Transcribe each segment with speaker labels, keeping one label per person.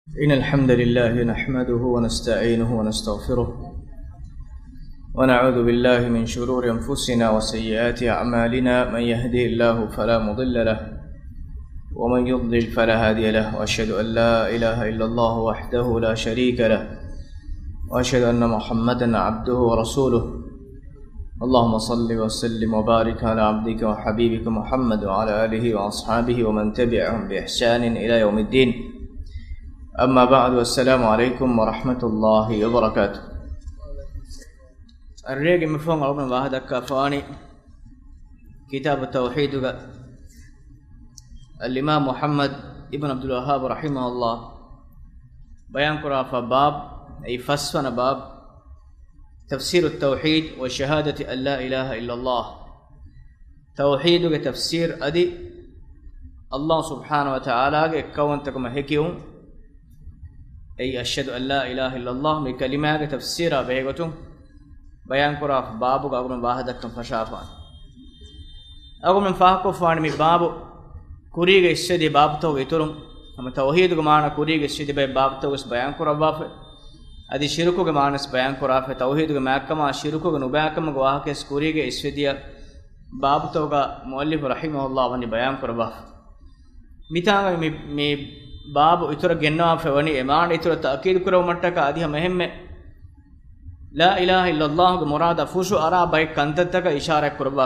Speaker 1: إن الحمد لله نحمده ونستعينه ونستغفره ونعوذ بالله من شرور أنفسنا وسيئات أعمالنا. من يهده الله فلا مضل له ومن يضلل فلا هادي له، وأشهد أن لا إله إلا الله وحده لا شريك له، وأشهد أن محمدا عبده ورسوله. اللهم صل وسلم وبارك على عبدك وحبيبك محمد وعلى آله وأصحابه ومن تبعهم بإحسان إلى يوم الدين. أما بعد، والسلام عليكم ورحمة الله وبركاته. الرجل مفهوم ربنا واحدك فاني كتاب التوحيد الإمام محمد ابن عبد الوهاب رحمه الله بيان قرأ فباب أي فسفن باب تفسير التوحيد وشهادة أن لا إله إلا الله. توحيد تفسير أدي الله سبحانه وتعالى كونتكم هكيهم أي أشهد أن لا إله إلا الله بكلمة تفسير بهجتهم بيان قرأ باب أقوم باهدكم فشافان أقوم فاكفان من باب كوريج الشدي باب تو يترم أما توحيد كمان كوريج الشدي باب تو اس بيان قرأ باب أدي شركو كمان اس بيان قرأ في توحيد كما شركو كنوباكم جواه كس كوريج الشدي باب تو کا مؤلف رحمه الله وني بيان قرأ باب ميتان مي باب اتر گنوا فوني ایمان اتر تاکید کرو مٹک ادی مہم لا اله الا الله مراد فوشو ارا بای کنتتک اشارہ کربا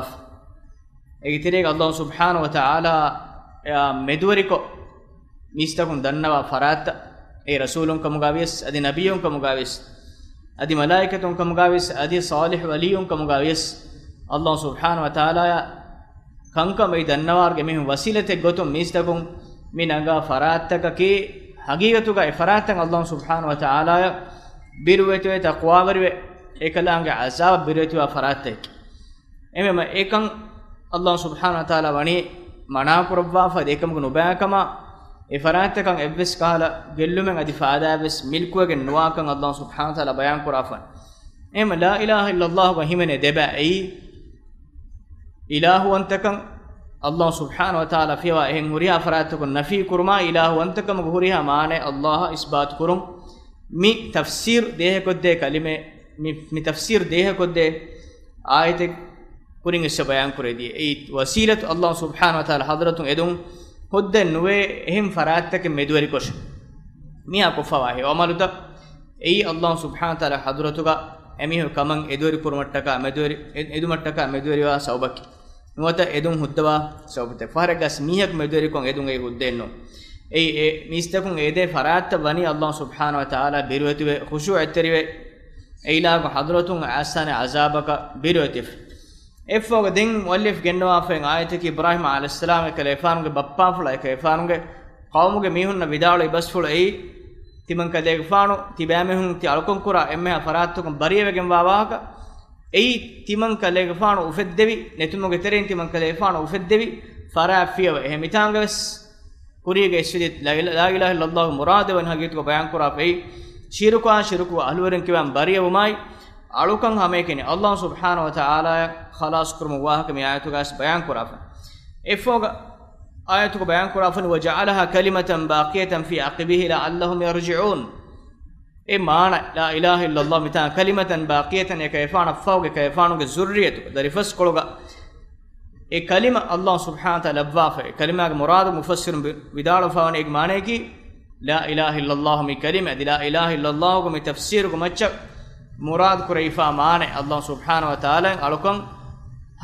Speaker 1: ایترے اللہ سبحانہ و تعالی مدوریکو میستکون دنوا فرات اے رسولون کمگاویس ادی نبیون کمگاویس ادی ملائکتون کمگاویس ادی صالح ولیون کمگاویس اللہ سبحانہ و تعالی کنکم ای دنوار گمی وسیلتے گتم میستکون minanga farattaka ki hagigatuga e farattang Allah subhanahu wa ta'ala birwetu taqwa warwe ekalange azab birwetu farattek emema ekan Allah subhanahu wa ta'ala wani mana kurwa fa dekam nubakama e farattakan evves kala gellumen adi faadaves milkugen nuwakan Allah subhanahu wa ta'ala bayan kurafan em la ilaha illa Allah wa himene deba ei ilahu antakan Allah subhanahu wa ta'ala fiwa hen huriya faratukun nafi kurma ilahu antakam huriya maane Allah isbat kurum mi tafsir dehe kodde kalime mi tafsir dehe kodde ayate kuring isse bayan kuredi ei wasilat Allah subhanahu wa ta'ala hadratun edun hodde nuwe ehim farattake medwari kosh mi akofawa he amaluta ei Allah subhanahu wa ta'ala hadratuga emihu kaman edwari kurmattaka medwari edumattaka medwari wa saubaki nuwata edun huddawa sobte faragas miyak medori kon edun ei huddenno ei mistakun ede faratta bani Allah subhanahu wa ta'ala birwetiwe khushu' atteriwe eila ko hadratun asane azabaka birwetif effoga den muallif genwa fen ayate ki Ibrahim alayhis salam kalefange bappa fula kalefange qawmuge mihunna vidalu ibasful ei timan kadege faanu tibamehun ti alkon kura emme farattukon bariyewegen wawaka ei timan kalege faanu ufeddevi netumoge teren timan kalege faanu ufeddevi farafiyawe ehmitangaves kurige isvidit la ilaha illallah muradewan hagitu bayan kura ei shiruku ahluren kiwan bariyawumai alukan hamekeni Allah subhanahu wa ta'ala khalas kurmu wahaka mi ayatu gas bayan kura efoga ayatu bayan kura fa waja'alaha kalimatan baqiyatan fi aqibihi la'allahum yarji'un e maana la ilaha illallah mita kalimatan baqiyatan e kayfana fawge kayfanuge zurriyatu darifas kologa e kalima Allah subhanahu wa ta'ala abwafa e kalima ge murad mufassir vidalo fawane ek maane ki la ilaha illallah mi kalima la ilaha illallah go mi tafsir go macha murad kuraifa maane Allah subhanahu wa ta'ala alukan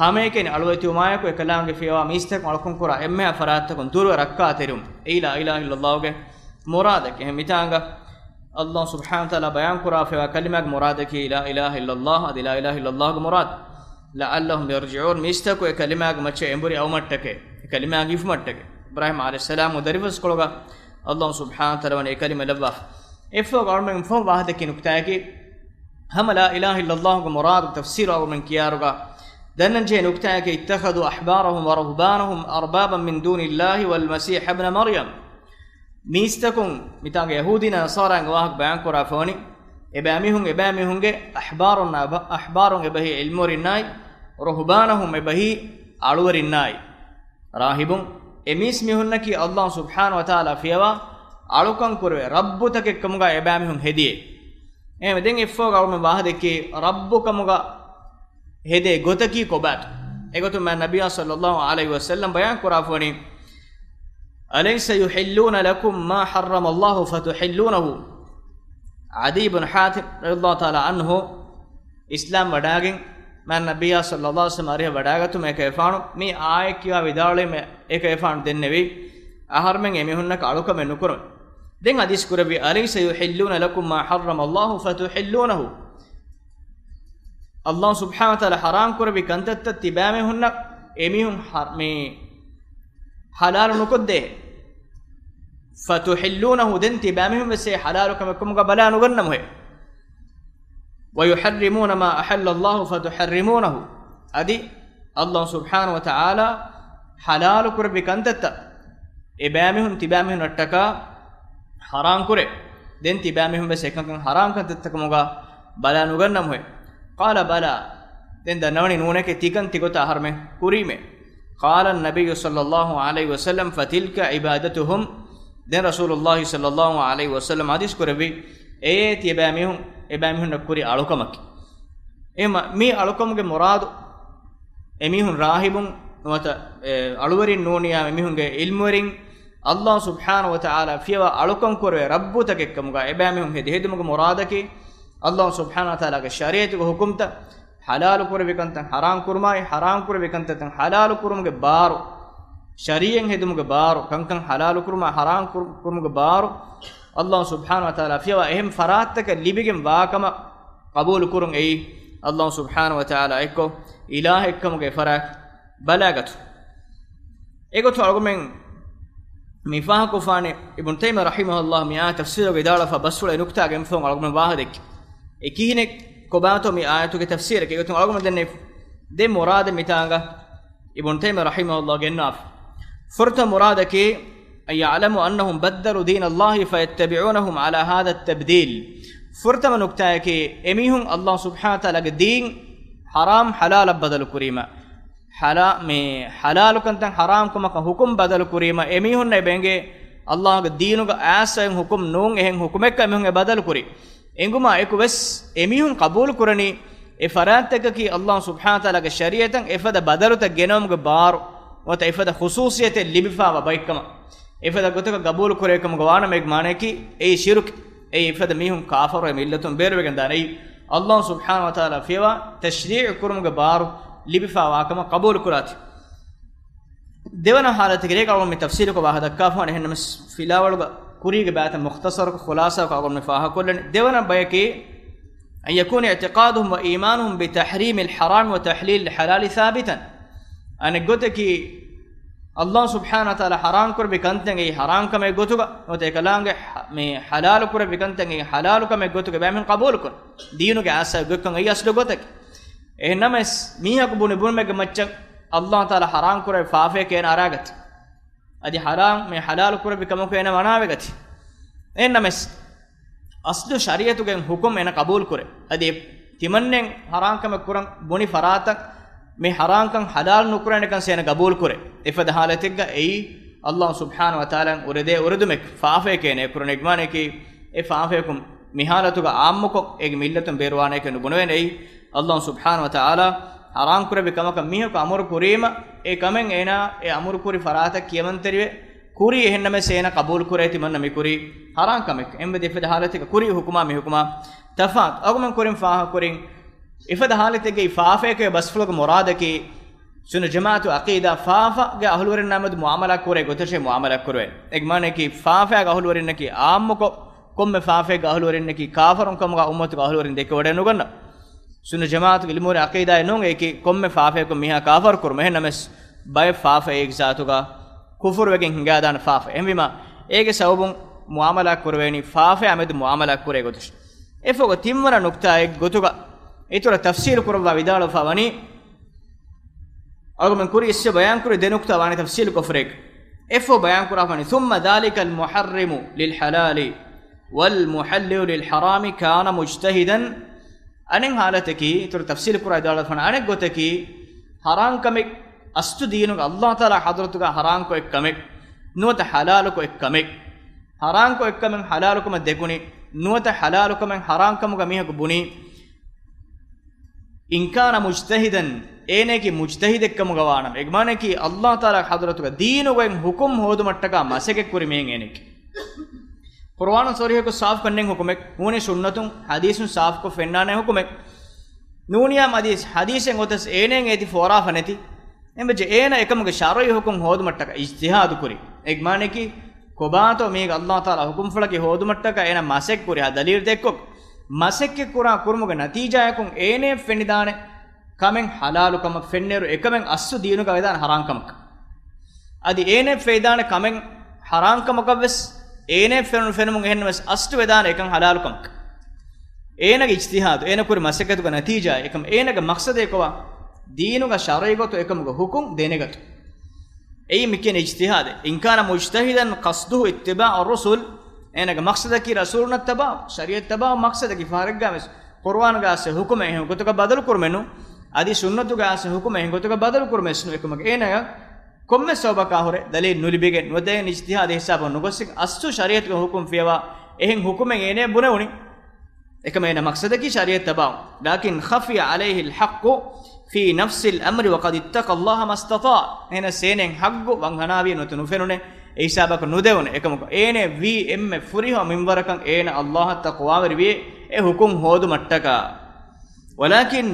Speaker 1: hameken alwati umaya ko e kalange fiwa mistak alukun kura emme afaratta kon duru rakka terum e la ilaha illallah ge murad ke mitanga Allah subhanahu wa ta'ala bayan kura fa kalima murad ki la ilaha illallah adi la ilaha illallah murad la'allahum yarji'un mistako e kalima mache emburi awmattake kalima gifmattake Ibrahim alayhis salam darifas kologa Allah subhanahu wa ta'ala wane kalima labwa efo government fo wahde ki nukta ki ham la ilaha illallah murad tafsir aw min kiyaruga danan je nukta ki ittakhadhu ahbarahum wa ruhbanahum arbaban min dunillahi wal masih ibn maryam mistakun mitanga yahudina nasaranga wahak bayan kura foni ebamihunge ahbarun ebahi ilmurinai ruhbanahum ebahi aluwarinai rahibun emis mihunna ki Allah subhanahu wa ta'ala fiyawa alukan kurwe rabbutak ekkamuga ebami hun hediye ehme den effo gawme wahadeki rabbukamuga hede gotaki kobat egotu man nabiy sallallahu alaihi wasallam bayan kurafoni alaysa yuhilluna lakum ma harrama Allah fatuhillunahu Adi ibn Hatim radhiyallahu ta'ala anhu Islam wadagen man nabiy sallallahu alaihi wasallam ariha wadagatu me kefanu me aaye kiwa vidale me ek efanu dennevi aharmen emihunnak aluka me nukur den hadis kurabi alaysa yuhilluna lakum ma harrama Allah fatuhillunahu Allah subhanahu wa ta'ala haram kurabi kantatta tibame hunnak emihun me halal nukodde fatuhillunahu den tibamehum wese halalu kamakumga balanu gannamu he ويحرمون ما أحل الله فتحرمونه أدي الله سبحانه وتعالى حلال كرب كنتت إبامهم تبامهم نتكا حرام كره دين تبامهم بس كان حرام كنتت كموجا بلا نغنم هو قال بلا دين دنوني نونه كتيكن تيكوتا حرمه كريمه قال النبي صلى الله عليه وسلم فتلك عبادتهم دين رسول الله صلى الله عليه وسلم حديث كربي ايه تبامهم ebamihun nakuri alukamak ema mi alukamuge muradu emihun rahibun nota aluwarin noniya emihunge ilmuwarin Allah subhanahu wa ta'ala fiwa alukam korwe rabbutak ekkamuga ebamihun hedumuge muradaki Allah subhanahu wa ta'ala ge shariatuge hukumta halal korwe kantan haram kurmai haram korwe kantan halal kurumuge baru shariyen hedumuge baru kankan halal kurma haram kurumuge baru Allah subhanahu wa ta'ala fiwa ehm farattaka libigem waakama qabul kurun ei Allah subhanahu wa ta'ala ekko ilaha ekkamuge farak balagatu egotu argumen mifaha kufane ibn Taymiyyah rahimahullah mi ayat tafsir ge dala fa basula nukta gem fon argumen wahadek ekihine kobato mi ayatu ge tafsir ge egotu argumen denne de murad mitanga ibn Taymiyyah rahimahullah gennaf furta muradake أن يعلموا أنهم بدلوا دين الله فيتبعونهم على هذا التبديل فرتم نكتاك أميهم الله سبحانه وتعالى دين حرام حلال بدل كريمة حلال كنتن حرام كما حكم بدل كريمة أميهم نبينge الله دينك أسأل حكم نون إهن حكمك أميهم بدل كري إنكما إكوبس أميهم قبول كرني إفرانتك كي الله سبحانه وتعالى شريعة إفدا بدل تجنوم بار وتإفدا خصوصية اللي بفا وبايكما ifada gotaka qabul kurekam gwana meg maneki ei shirk ei ifada mihun kafar e millatun berwegen danai Allah subhanahu wa ta'ala fiwa tashri' kurumga baru libifa wakama qabul kurati devana halat gere ka me tafsir ko wahada kafan ehna filawaluga kurige baata mukhtasar ko khulasa ko me faha kullen devana bayaki an yakun i'tiqaduhum wa imanuhum bi tahrim al haram wa tahlil al halal thabitan an gotaki Allah subhanahu wa ta'ala haram kur bikanten ei haram kame gotuga ote ekalange me halal kur bikanten ei halal kame gotuga bamen qabul kur diinu ge asa gokkan ei aslo gotak ehnames miha ku bune bune ge macca Allah ta'ala haram kur faafe ken aragat adi haram me halal kur bikam ko ena manavegati ehnames aslu shariatu gen hukum ena qabul kur adi timannen haram kame kuran boni faratak me haram kan halal nukurane kan sena qabul kore ifada halategga ei Allah subhanahu wa ta'ala urede urudumek faafe kene kurane gmane ki e faafe kum mihalatuga ammuko eg millatun berwane ken bunwen ei Allah subhanahu wa ta'ala haram kore be kamaka mihko amur kurima e kamen ena e amur kuri farata kiyamanterive kuri ehenname sena qabul kore timanna mi kuri haram kamek embe ifada halategga kuri hukuma mi hukuma tafat agumen kurin faaha kurin ifada halategge faafe ke basfulog muradaki sunu jamaatu aqida faafa ge ahluwarin namad muamala kore goteshe muamala korwe egmane ki faafa ge ahluwarin ki ammuko komme faafa ge ahluwarin ki kafarun kamga ummatu ge ahluwarin deke wade nuganna sunu jamaatu ge ilmure aqida non eki komme faafa ko miha kafar kur meh names bay faafa ek zaatu ga kufur wegen hinga dan faafa emvima ege sabun muamala korweni faafa amed muamala kore gotesh efogo timmara nukta ek gotuga itura tafsir kurwa vidalo fawani argumen kuri isse bayan kuri denukta wani tafsir kufrek efo bayan kura fani thumma dhalika al muharrimu lil halali wal muhallilu lil harami kana mujtahidan anen halataki itura tafsir kura vidalo fani anek gotaki haram kamek astu diinu Allah taala hadratuga haram ko ek kamek nuta halal ko ek kamek haram ko ekkamen halalukama dekuni nuwata halalukama haramkamuga mihaku buni in kana mujtahidan eneki mujtahidekkamuga wanam egmaneki Allah taala hadratuga deenugen hukum hodumattaka maseke kuri men eneki Qur'an sorihe ko saaf kannen hukumek hune sunnatun hadithun saaf ko fennane hukumek nuniya hadisen otas enen eti fora faneti embeje ena ekamuge shar'i hukum hodumattaka ijtihad kuri egmaneki kobato meg Allah taala hukum fulake hodumattaka ena masek kuri ha dalil dekkok masekke kura kurmuge natija yakun ene fennidane kamen halalukam fenneru ekamen assu deenuga vedana haramkamak adi ene feidane kamen haramkamakavs ene fenumun ehennes astu vedana ekan halalukamak enage ijtihad ena kuri masekketuga natija ekam enage maqsade kowa deenuga shar'i goto ekamuga hukum denegatu ei miken ijtihad in kana mujtahidan qasduhu ittiba' ar-rusul enage maqsada ki rasulna taba shariat taba maqsada ki faragames qur'an ga se hukum ehen gotuga badal kurmenu adi sunnatu ga se hukum ehen gotuga badal kurmesnu ekumaga enaga komme sobaka hore dalil nulibege node ijtihad hisab nugosik astu shariat ga hukum fiwa ehen hukumen ene bunewuni ekama ena maqsada ki shariat taba lakin khafiya alayhi al-haqq fi nafsi al-amri wa qad ittaqa Allah mastata ena senen haggu wanghanawi notunu fenune isabaka nudewne ekamuko ene vi emme furiho minwarakan ena Allah taqwa verwi e hukum hodu mattaka walakin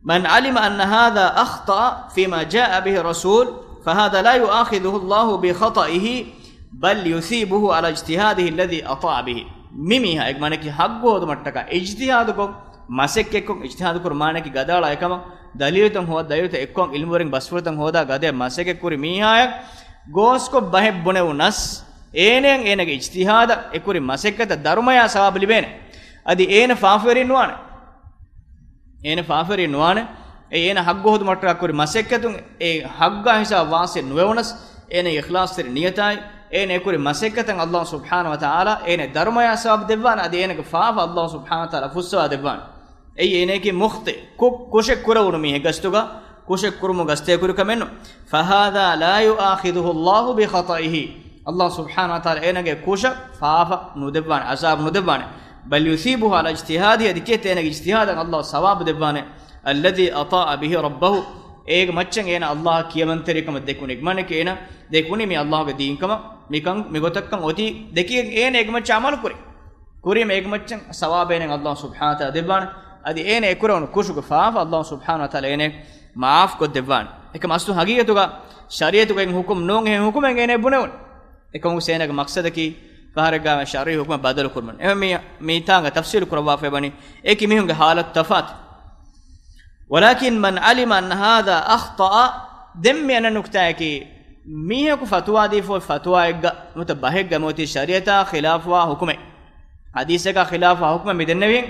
Speaker 1: man alima anna hadha akhta fima jaa bihi rasul fahadha la yu'akhidhuhu Allah bi khata'ihi bal yusibuhu ala ijtihadihi alladhi ata'a bihi mimiha ekmaneki haggu hodu mattaka ijtihad ko masekkekon ijtihad kur maneki gadala ekama dalilatan ho dalilata ekkon ilmuren basfuratan hoda gade maseke kuri mihayak gosko baheb bonewunas enen enage ijtihada ekuri masekkata dharmaya sawab libene adi ena faaferin nuane ena haggo hodu matta kuri masekkatun e hagga hisa wase nuwunas ena ikhlas ter niyatai ena ekuri masekkatan Allah subhanahu wa ta'ala ena dharmaya sawab devwan adi enage faafa Allah subhanahu wa ta'ala fuswa devwan ei eneki mukhti kushek kurawunu mi gastuga kushek kurumu gaste kuru kamenno fahadha la yu'akhidhuhu Allah bi khata'ihi Allah subhanahu wa ta'ala enage kusha faafa nudebwan azab nudebwan bal yusibuhu ala ijtihadi adikete enage ijtihadan Allah sawab debwane alladhi ata'a bihi rabbahu eg macchen ena Allah kiyamanterikam dekunik maneke ena dekuni mi Allah ge diinkama mikan migotakkan oti dekiyen ena eg maccha amal kuri me eg macchen sawab enen Allah subhanahu wa ta'ala debwane adi ene ekuronu kushuga faafa Allah subhanahu wa ta'ala ene maaf ko devwan ekam astu hagiyatuga shariyatuga en hukum non he hukumen ene bunewun ekam usenaga maqsada ki faharaga shari hukuma badal kurman ehme mi tanga tafsil kurwa fe bani eki mihunga halat tafat walakin man alima an hadha akhta demmi an nukta ki mihe ku fatwa di fo fatwa egga mutabahegga moti shariyata khilafwa hukume hadise ka khilafwa hukume midennevin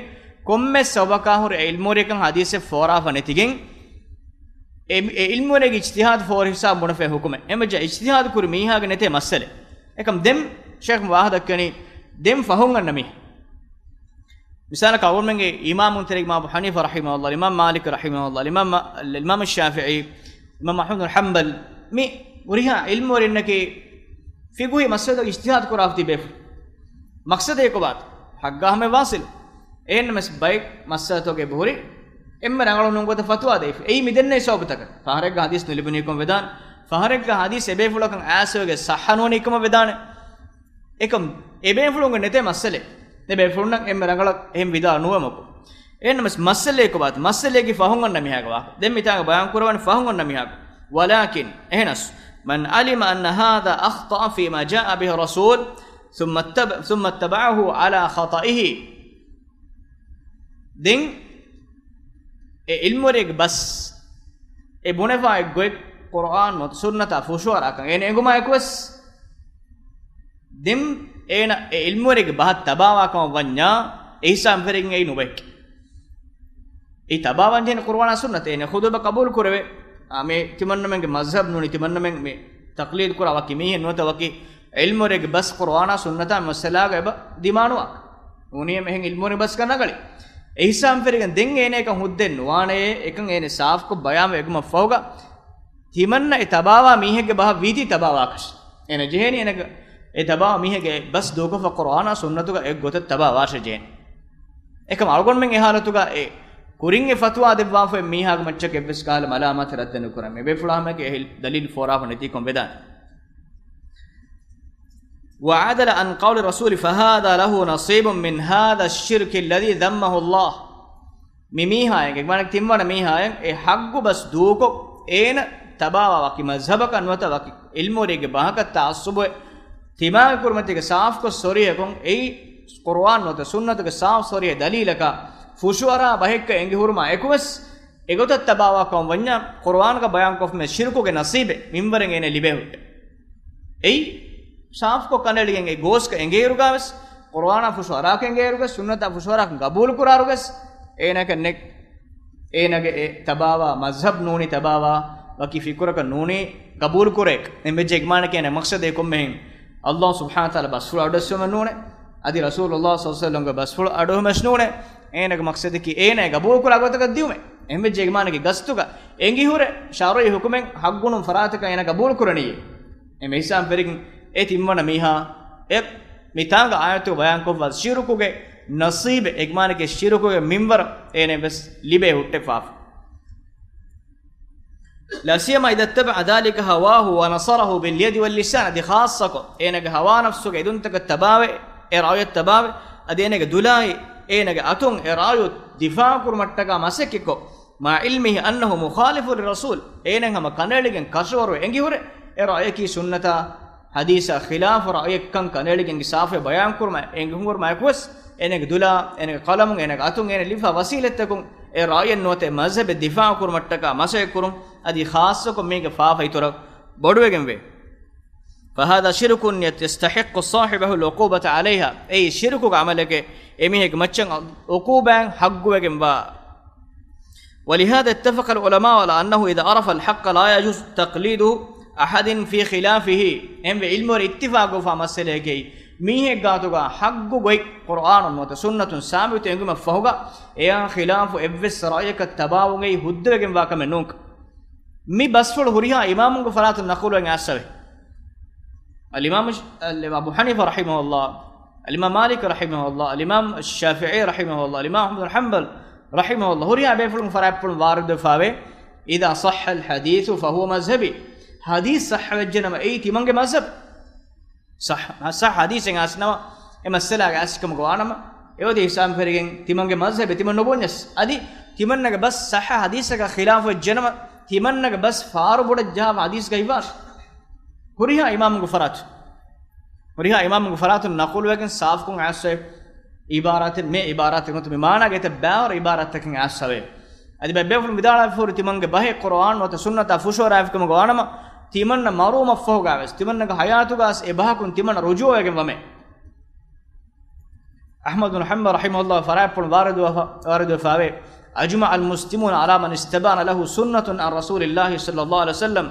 Speaker 1: komme sobaka hur ilmurikan hadise fora fanetigen ilmurege ijtihad for hisab mona fe hukume emeja ijtihad kur miha ge nete masale ekam dem sheikh wahadakani dem fahun annami misala kawmenge imam tarik ma Abu Hanifa rahimahullah imam Malik rahimahullah imam Shafi'i imam Ahmad bin Hanbal mi uriha ilmurinake figuhi masala ijtihad kur afti be maqsad eko baat hagga hame wasil en mes bike masato ge buri emme rangalu nungota fatwa deif ei midenne sobutaka faharek hadis nilibuni kom vedan faharek hadis ebe fulakan asoge sahanoni kom vedan ekam ebe fulunga nete masale nebe fulunna emme rangalak ehm vida nuwamako en mes masale ko bat masale ge fahungan namihaga wa dem mitanga bayan kurwan fahungan namihaga walakin ehnas man alima anna hadha akhta fi ma jaa bihi rasul thumma ittaba'ahu ala khata'ihi den e ilmoreg bas e bonefa e goy Qur'an not sunnata fushwara kan ene enguma ekwas dem ena e ilmoreg bahat tabawa kam wanya ehsam fering ei nubek e tabawan den Qur'an sunnata ene khuduba qabul kurave ame timannamenge mazhab nuni timannameng me taqlid kurawa ki mihen nota waki ilmoreg bas Qur'an sunnata masalaga eba dimanuwa uniye mehen ilmoreg bas kanagali ehsam ferigen den ene kan hudden nuane ekan ene saaf ko bayam egma fawga timanna e tabawa mihege bah vidi tabawa kas ena jeheni ena e taba mihege bas dogo fa qur'ana sunnatuga ek gote taba washe jen ekam algon men ehalatuga e kurin e fatwa devwa fe miha ga maccha kebbes kala malamat raddenu kurame be fulama ke dalil fora fa neti kom vedan وعدل عن قول الرسول فهذا له نصيب من هذا الشرك الذي ذمه الله ميميها එක මනක් තිම්වන මීහායෙන් ඒ හග්ගු බස් දූකො ඒන තබාවා වකි මස්හබක අන්වත වකි ඉල්මෝරේගේ බහක තාස්සුබ තිමා කුර්මතික සාෆ් කො සොරියකොන් ඒ කුර්ආන් වත සුන්නතක සාෆ් සොරිය දලීලක ෆුෂුවරා බහෙක්ක එංගි හුරුමා එකුවස් එගොත තබාවා කොම් වඤ්ඤා කුර්ආන් ක බයන් කොෆ් මේ ශිර්කුගේ නසීබේ මින්වරෙන් එන ලිබෙහුට ඒ साफ को कनेलिगे गोस का एंगेरुगावस कुरान फुशवरा के एंगेरुगस सुन्नत फुशवरा कबूल कुरारुगस एनके एनगे तबावा मजहब नूनी तबावा वकी फिक्र का नूनी कबूल कुरेक एमे जगमान के ने मकसद एको में अल्लाह सुब्हान ताला बसफुल अडसो में नूने अदि रसूलुल्लाह सल्लल्लाहु अलैहि वसल्लम के बसफुल अडो में नूने एनगे मकसद की एने कबूल कुरागत का दिउ में एमे जगमान के गस्तु का एंगी हुरे शारो हुकुमें हगुनु फरात का एने कबूल कुरनी एमे हिसाब फेरिक ए तिम्मन मीहा एक मितांग आयतो बयान को वस शिरकुगे नसीब एकमान के शिरकुगे मिंबर एने बस लिबे हुट्टे फाफ لا سيما اذا اتبع ذلك هواه ونصره باليد واللسان دي خاصه اينه هوا نفسه اذن تك تباوي ارايه تباوي ادينه دلاي اينه اتون ارايه دفاع كرمتك مسككو مع علمه انه مخالف للرسول اينه هم كنلگن كشور انگي هره ارايه کی سنتا حديث خلاف رأيك كان كنلگن صافه بيان كرما انگور مايكوس انك دولا انك قلم انك اتون ان لفا وسيلتكم اي رأي نوته مذهب الدفاع كرمتك مسك كرم ادي خاصكم ميغ فافيتور بودوگن وي فهذا شرك يستحق صاحبه العقوبة عليها اي شرك عملك اميك مچن عقوبان حقوگن وا ولهذا اتفق العلماء على انه اذا عرف الحق لا يجوز تقليده أحد في خلافه هم علم اتفاق فمسألة كي ميه قاتوغا حق غوي قرآن وسنة ثابت ينقم فهوغا ايا خلاف ابس رأيك التباوغي هدرغن واكم نونك مي بسفل هريها امام فلات النقول ان اسوي الامام ابو حنيفه رحمه الله الامام مالك رحمه الله الامام الشافعي رحمه الله الامام احمد بن حنبل رحمه الله هريها بيفل فرابل وارد فاوي اذا صح الحديث فهو مذهبي حديث صح وجنما اي تيمنگ مذهب صح حديث ان اسنوا امسلا اسكم غوانما اودي حساب فريگن تيمنگ مذهب تيمن نوبونس ادي تيمنگ بس صح حديث کا خلاف وجنما تيمنگ بس فار بوڑ جا حديث کا يبار هريها امام غفرات نقول وگن صاف کو اسے عبارات میں عبارات کو معنی گت باور عبارات تک اسے ادي بيفل مدالا فور تيمنگ باه قرآن و سنت فشور افكم غوانما تيمن مروم فوغاوس تيمن حياتوغاس ابهكم تيمن رجوعكم ومه احمد بن حنبل رحمه الله فرابل وارد فاوي اجمع المسلمون على من استبان له سنة عن رسول الله صلى الله عليه وسلم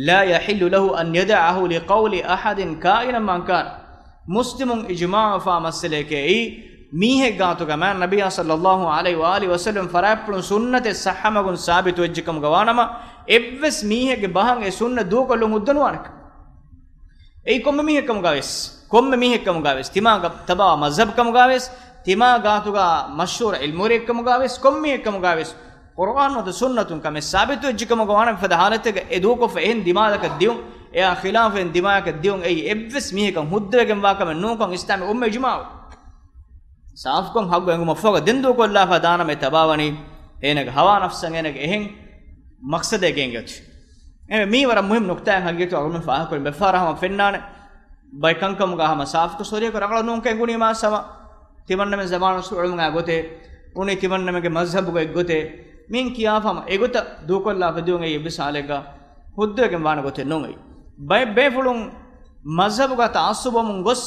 Speaker 1: لا يحل له ان يدعه لقول احد كائنا من كان مسلم اجماع فمسلكي ميه گاتوگا من نبي صلى الله عليه واله وسلم فرابل سنة صحمغن ثابت وجكم غوانما evves mihege bahan e sunna du kollum uddanuwanak ei komme mihekam gaves timaga taba mazhab kam gaves timaga gatuga mashhur ilmure kam gaves komme kam gaves qur'an wa sunnatun kam sabit wajikam gawana fada halatega e du ko fen dimagaka diun e khilaf en dimagaka diun ei evves mihekam huddegen wa kam nu kon islam umme ijma saaf kon haggu engum foga dendu kolla fa dana me tabawani enega hawa nafsan enega ehen मकसद है गेंगे ए मी वरा मुहिम नुक्ता है हगे तो अगर मैं फाह को बेफारा हम फिन्नाने बाय कंकम गा हम साफ को सोरे को रगला नुं के गुनी मा समा तिमन्न में जबान सुळम गा गोते उनी तिमन्न में के मजहब को गोते मिन किया हम एगोत दो को ला फदुंगे ये बिसालेगा हुद्दे के मान गोते नुंगे बाय बेफुलुं मजहब का तासुब मुंगस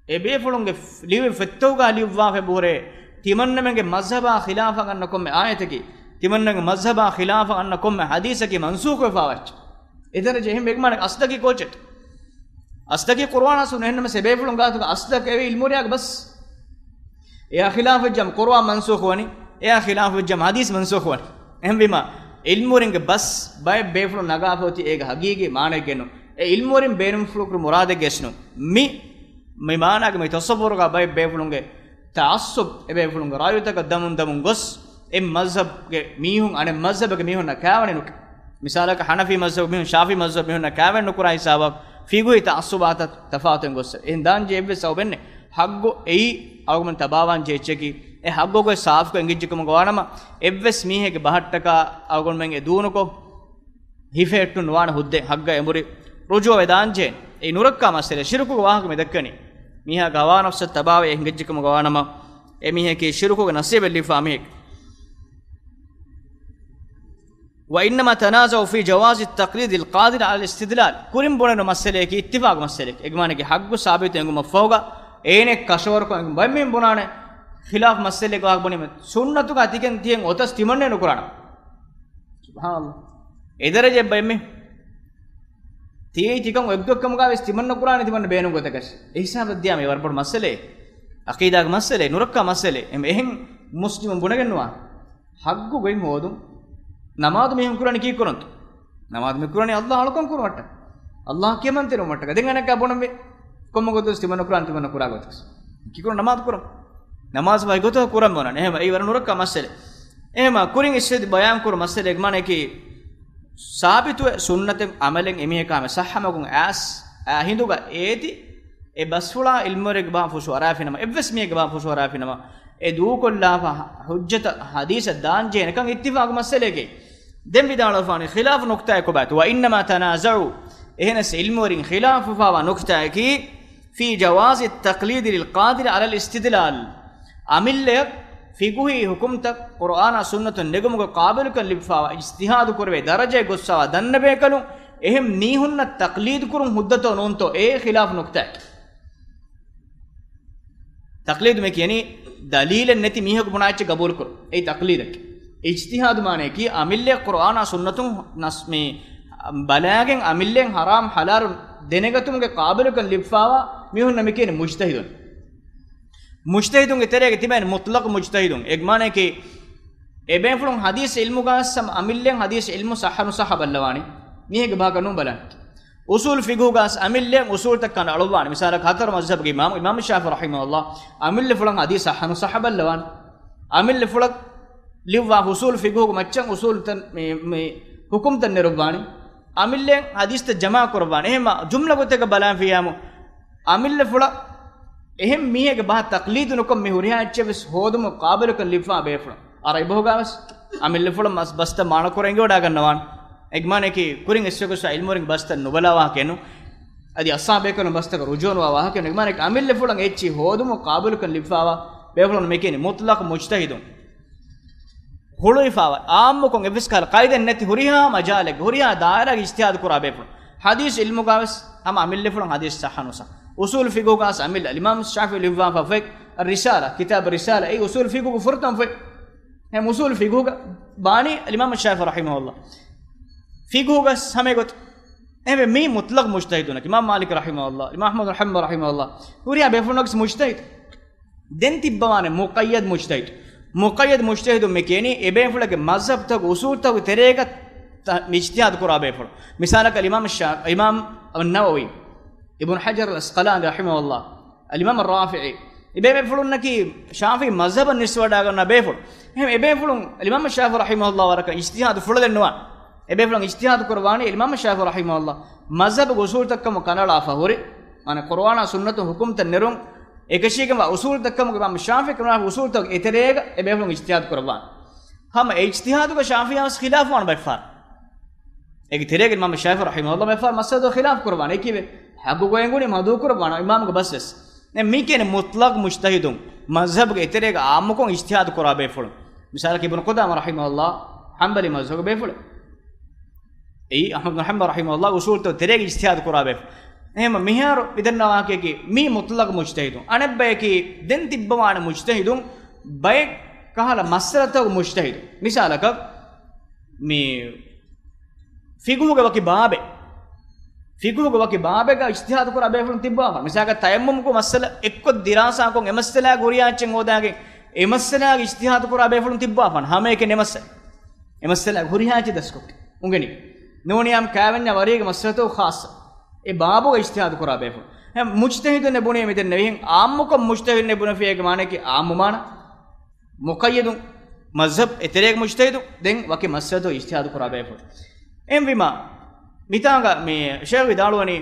Speaker 1: ए बेफुलुं के लिवे फत्तो गा लिवा फे बोरे तिमन्न में के मजहब खिलाफ अनको में आयत की तिमन्नग मजहबा खिलाफ अन्नकुम हदीस की मंसूख वफावच इधर जेहम बेगमान अस्दकी कोचट अस्दकी कुरान सुनहन में से बेफलुंगा तो अस्दक ए इल्मुरिया बस या खिलाफ जम कुरान मंसूख वनी या खिलाफ जम हदीस मंसूख वनी हम बिमा इल्मुरिंग बस बाय बेफलु नगा होती एक हकीकी माने केनो e ilmorin beenum fulukru murade gesnu mi maanaga mi tasawwurga bay beefulunge ta'assub e beefulunge rayutaka damun gos em mazhab ge mihun ane mazhab ge mihun na kaawani nuk misalaka hanafi mazhab mihun shafi mazhab mihun na kaawani nukura hisabak figu ta'assubata tafawuten gos en danje ebbe sawbenne haggo ei argument tabawan jecheki e haggo ge saaf ko engijjikuma gwanama evves mihege bahattaka argument men e duunuko hifettu nuwana hudde hagga emuri rujo vedanje e nurakka masele shirku ge wahaka medakkani miha gawa nafsa tabawe engijjikuma gwanama e miheke shirku ge nasibe lifa mihek wa inma tanazaw fi jawaz at-taqlid al-qadir ala al-istidlal kurim boneno masele ki ittifaq masele egmane ge haggu sabit engum mafawga ene kashor ko engum baymem bonane khilaf masele ko agboni sunnatu ka atiken tien otas timanne nukurana subhanallah edaraje baymem tie tikam egdokkam ga ves timanne kurana timanne beenu gotakas e hisab diya me warpod masele aqida ga masele nurakka masele em ehen muslim bunagenwa haggu goin hodum නමාද මෙහෙම කුරානි කී කරොන්තු නමාද මේ කුරානි අල්ලාහ් අලකම් කරවට අල්ලාහ් කියමන්තේ මොට්ටක දෙන් අනක බොන මේ කොම්මගොතස් තිමන කුරාන් තිමන කුරාගොතස් කී කරොන් නමාද කරොන් නමාස් වයි ගොත කුරාන් බොනන එහෙම ඒ වර නුරක මස්සල එහෙම කුරින් ඉස්සෙදි බයම් කර මස්සල එග්මනේ කී සාබිතු සුන්නතෙන් අමලෙන් එමිහකම සහමගුන් ඇස් හිඳුග ඒති ඒ බස්ෆුලා ඉල්මරෙක් බා ෆුසු අරාෆිනම එවස් මේක බා ෆුසු අරාෆිනම e du kollafa hujjat hadith danje nekan ittifaq masaleke dem vidala fani khilaf nukta ko bat wa inma tanaza'u ehna ilmurin khilaf fa wa nukta ki fi jawaz at-taqlid lil qadir ala al-istidlal amille figuhi hukumta qur'ana sunnatun negumuga qabil kan libfa ijtihad kurve daraje gossawa dannabe kalu ehem nihunna taqlid kurun huddato nonto e khilaf nukta taqlid me kiyani दलील नति मीह को बनाचे कबूल करो ए तकलीद इज्तिहाद माने की अमिल्ले कुरान सुन्नतुं नस्मे बलागें अमिल्ले हराम हलाल देनेगतुम के काबिल कन लिफावा मीह नमिके मुज्तहिदुन के तेरे के तिबन मुतलक मुज्तहिदुन एक माने की एबे फुलुं हदीस इल्मु का सम अमिल्ले हदीस इल्मु सहनु सहाबल्लवानी मीह के भागनु बला उसूल फिगु गास अमिल्ले उसूल तक कन अलवान मिसाल खातर मजहब के इमाम शाफी रहमहुल्लाह अमिल्ले फुलंग हदीस हनु सहाबल लवान अमिल्ले फुलक लिवा उसूल फिगु मच्चंग उसूल तन में हुकुम तन निरबानी अमिल्ले हदीस त जमा कुरबान एम जुमला गोते का बलान फियामु अमिल्ले फुलक एहम मीहे के बा तकलीद नुकम मिहुरिया अच्छे होदम काबिल कन लिफा बेफुल अरे बहुगास अमिल्ले फुलक मस बस्त मान कुरेंगे ओडा गन्नवान egmane ki kuring esseko sa ilmoring basta nubalawa kenu adi asabe kenu basta ka rujonwa wa kenu egmane ki amille fulan echi hodumo qabil kan lifawa befulan mekeni mutlaq mujtahidun hulu ifawa ammo kon evis kal qaiden neti huriha majale huriha daira ijtihad kura beful hadis ilmu gawas am amille fulan hadis sahanu sa usul fiqh gas amil imam shafi lifa fa fik الرساله كتاب الرساله اي اصول فقه فرتم في هم اصول فقه باني الامام الشافعي رحمه الله فيغوغس هميغوت ايه مي مطلق مجتهدون امام مالك رحمه الله امام احمد بن حنبل رحمه الله وريا بيفنوكس مجتهد دين تبوانه مقيد مجتهد مكيني ابن فلك مذهب تك اصول تك تريغا اجتهاد قرا بيفل مثالك الامام امام النووي ابن حجر الاسقلاني رحمه الله الامام الرافعي ابن فلون كي شافعي مذهب النسوه داغنا بيفل هم ابن فلون الامام الشافعي رحمه الله ورك اجتهاد فلدنوا ebe fulan ijtihad qur'ani imam shafi rahimahullah mazhab usul takkam kanala fahuri mane qur'ana sunnatu hukum tan nerun ekashigam usul takkam imam shafi kana usul tak eterega ebe fulan ijtihad qur'an ham ijtihad ko shafi as khilaf wan bafar ek terega imam shafi rahimahullah bafar masad khilaf qur'an ekibe hagu goenguni madu qur'an imam ko bases ne mikene mutlaq mujtahidun mazhab ko eterega amukon ijtihad qur'an be fulan misal ki ibn qudama rahimahullah hanbali mazhab be fulan ei ahmad bin hanbal rahimahullah usul to terege ijtihad kurabe ehma mihar bidanna wake ki mi mutlaq mujtahidun anabbe ki den tibbawana mujtahidun bay kahala masrata mujtahid misalaka mi figuga waki babe ga ijtihad kurabe fulun tibba misaka tayammum ko masala ekko dirasa ko emasala guriyachen odage emasala ijtihad kurabe fulun tibba fan hame ke emasala guriyachi dasko ungeni नोनियाम कावन्या वरीग मसरतो खास e babu ijtihad kura beful hem mujtahid ne bune meden nehin ammukam mujtahid ne bune fiye mane ki ammumana muqayyidun mazhab eterek mujtahid den waki masado ijtihad kura beful em vima mitanga me sheikh vidalwani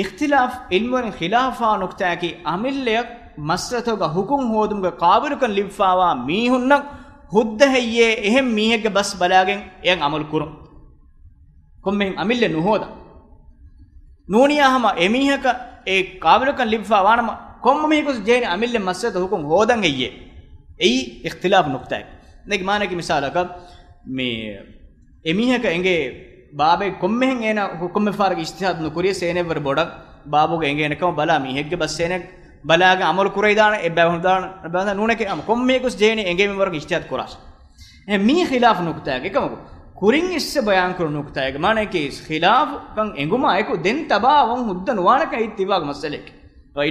Speaker 1: ikhtilaf ilmun khilafa nukta ki amille masrato ga hukum hodum ga qabirukan livfawa mihunna huddahiyye ehem mihege bas balagen en amal kurum kommen amille nuhoda nuniya hama emihaka e qabilukan libfa wanama komma mihkus jeni amille masrata hukum hodan eyye ei ikhtilaf nukta nek mane ki misalaka me emihaka enge baabe kommehen ena hukumme farga ijtihad nu kuriye sene ver boda babu ge enge enakam bala mihegge bas sene balaga amal kurai dana e bawun dana bana nuneke am kommekus jeni enge me verga ijtihad kuras e mi khilaf nukta ge kamako kurin isse bayan kuru nukta ge mane ki khilaf kan enguma eku den taba won hudda nuwana ka ittiwag masalek wa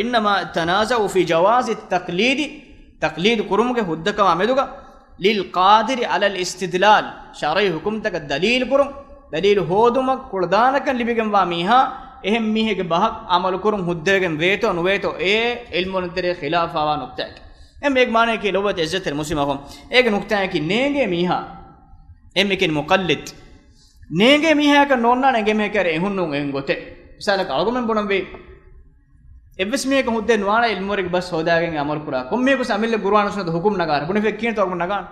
Speaker 1: inma tanaza'u fi jawaz at-taqlid taqlid kurumge hudda ka ameduga lil qadir ala al-istidlal shar'i hukum tak dalil kurum dalil hoduma kuldana kan libigam wa miha ehem mihege bahak amal kurum huddegen veto nuveto e ilmun tere khilaf wa nukta em ek mane ki lobat izzat al muslim ahum ek nukta ki nege miha em ekin muqallid nege miha ka nonna nege me kare ehunnun en gote misala ka argumen bonam ve evs me ka hudde nuana ilmore bas hodagen amal kura komme ko samille qur'an sunna hukum nagar bune fe kin to argumen nagan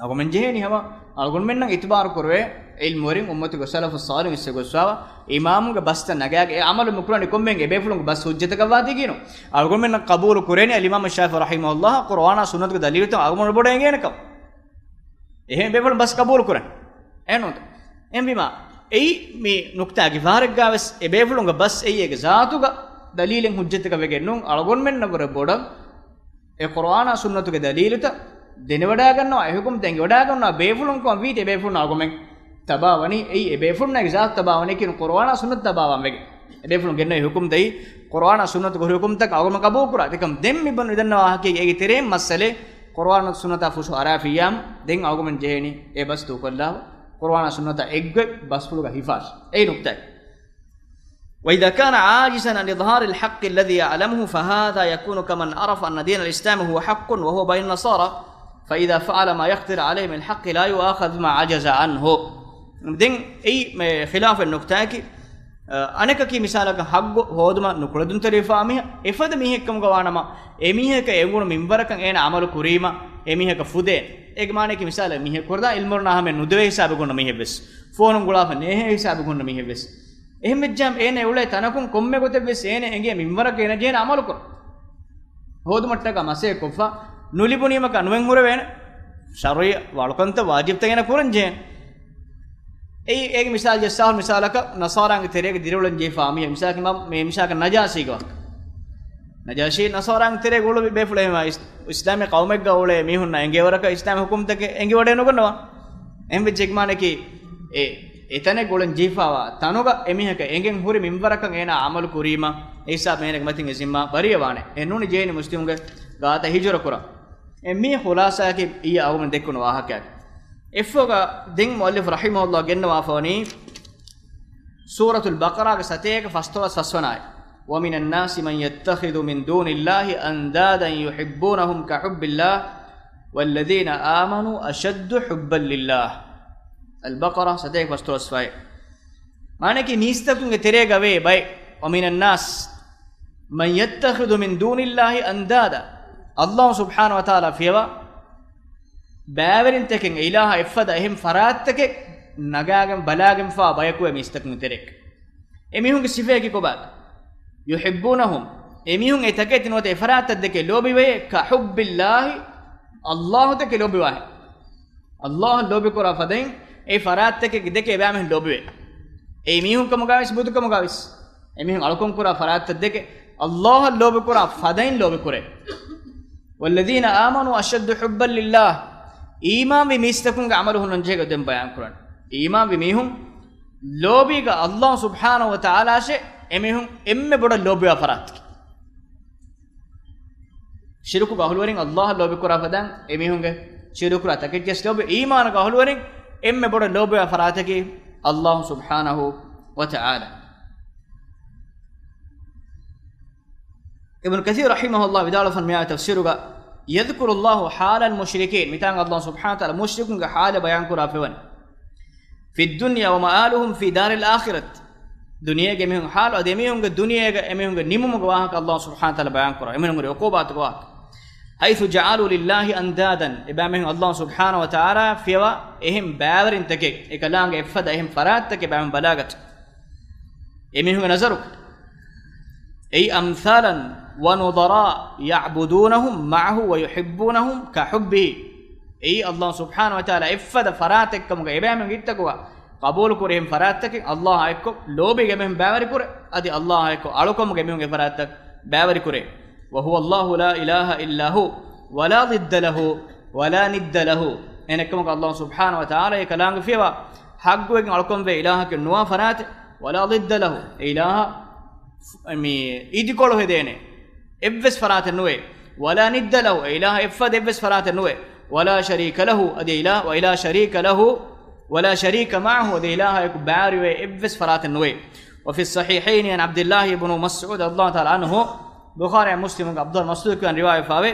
Speaker 1: argumen jehni hama argumen nan itbar kurwe ilmorin ummatu ko salaf salih isse go sawa imam ga basta nagage e amal mukrani kommen e befulun bas hujjata ka wadi kino argumen nan qabul kureni al imam shafi rahimahullah qur'ana sunnat ga dalil to argumen boden genakam ehe befulun bas qabul kuren enot embima ei me nukta ge varag gaves e befulun ga bas ei ge zatu ga dalilen hujjata ka wegennun argumen nabur bodan e qur'ana sunnatu ge dalilata dene wada gannawa e hukum tenge wada gannawa befulun ko vite befulun argumen tabawani ei ebefun nag zat tabawani kin qur'ana sunnat tabawan wege ebefun genne hukum dei qur'ana sunnat go hukum tak agama kabu kura tekam dem mibon idanna hake ege tere masale qur'ana sunnata fusu arafiyam den agumen jeheni e bas tu kollah qur'ana sunnata egge bas fuluga hifaz ei nukta وإذا كان عاجزا عن إظهار الحق الذي يعلمه فهذا يكون كمن عرف أن دين الإسلام هو حق وهو بين النصارى فإذا فعل ما يقدر عليه من الحق لا يؤاخذ ما عجز عنه den ei khilaf nukta ki aneka ki misalaka haggo hoduma nukuladun tarifa miha efada mihekkum gawanama emiheka engunu minbarakan ena amalu kurima emiheka fude eg mane ki misala mihe korda ilmurna hame nudwe hisab gonna mihebes phonum gulafa nehe hisab gonna mihebes ehmejjam ene ule tanakun komme gotebes ene enge minbaraka ena jena amalu kor hodumattaka mase kofa nulibunima ka nuwen hurwen shari'a walqanta wajib tagena kuran jen ei eg misal jessal misalaka nasarang terege dirulan je fami misal ki me misal ka najasi go najashi nasarang terege ulu be fulema islami qawmek ga ule mi hunna enge waraka islam hukum take enge wade no ganwa embe jegmane ki e etane golen jifawa tanuga emihaka engen huri minbarakan ena amal kurima isa menek matin esimma bariyawane enuni jeni muslimunge gaata hijra kura emmi khulasa ki iya awmen dekkuno wahaka ifoga ding muallif rahimahullah genwa fani suratul baqara ga sateka fastola saswanai wa minan nasi man yattakhidhu min dunillahi andadan yuhibbunahum ka hubbillah walladhina amanu ashaddu hubban lillah al baqara sateka fastola swai mane ki nistakun ge terega ve bay wa minan nas man yattakhidhu min dunillahi andada allah subhanahu wa ta'ala fiwa bæverin teken ilaha ifada ehim farat teke nagagen balagen fa bayaku mistakun terek emihun ge sife ki kobat yuhibbunahum emihun etaketin wote farat deke lobi we ka hubbillah allah teke lobi wa allah lobi kora faden e farat teke deke bæmen lobi we emihun kamugawis budu kamugawis emihun alkon kora farat deke allah lobi kora faden lobi kore walladhina amanu ashaddu hubban lillah iman vi mistakun ga amalu hunan jega dem bayan kuran iman vi mihun lobi ga allah subhanahu wa ta'ala she emihun emme boda lobi wa farat shirku ga hulwarin allah lobi kura fadan emihun ge shirku ra takej lobi iman ga hulwarin emme boda lobi wa farat ki الله سبحانه وتعالى. ابن كثير رحمه الله بدال فن تفسيره يذكر الله حال المشركين متان الله سبحانه وتعالى مشركون حال بيان كرافون في الدنيا ومآلهم في دار الآخرة دنيا جميعهم حال ودميهم الدنيا جميعهم نيمهم جواهك الله سبحانه وتعالى بيان كرا إمهم عقوبات جواهك حيث جعلوا لله أندادا إبامهم الله سبحانه وتعالى فيوا إهم باور إنتكي إكلام إفاد إهم فرات تك إبام بلاغت إمهم نظرك أي أمثالا ونظراء يعبدونهم معه ويحبونهم كحبه أي الله سبحانه وتعالى إفاد فراتك كم إبامهم إتكوا قبول كورهم فراتك الله أيكو لوبي جمهم باور كور أدي الله أيكو ألوكم جمهم فراتك باور كوره وهو الله لا إله إلا هو ولا ضد له ولا ند له إنكم الله سبحانه وتعالى يكلام فيها حق وين ألوكم في إلهك النوا فرات ولا ضد له إله مي إيدي كله هدينه إبس فرات النوى ولا ند له إله إفد إبس فرات النوى ولا شريك له أدي إله وإله شريك له ولا شريك معه أدي إله يكبار وإبس فرات النوى. وفي الصحيحين عن عبد الله بن مسعود الله تعالى عنه بخاري مسلم عبد الله مسعود كان رواية فاوي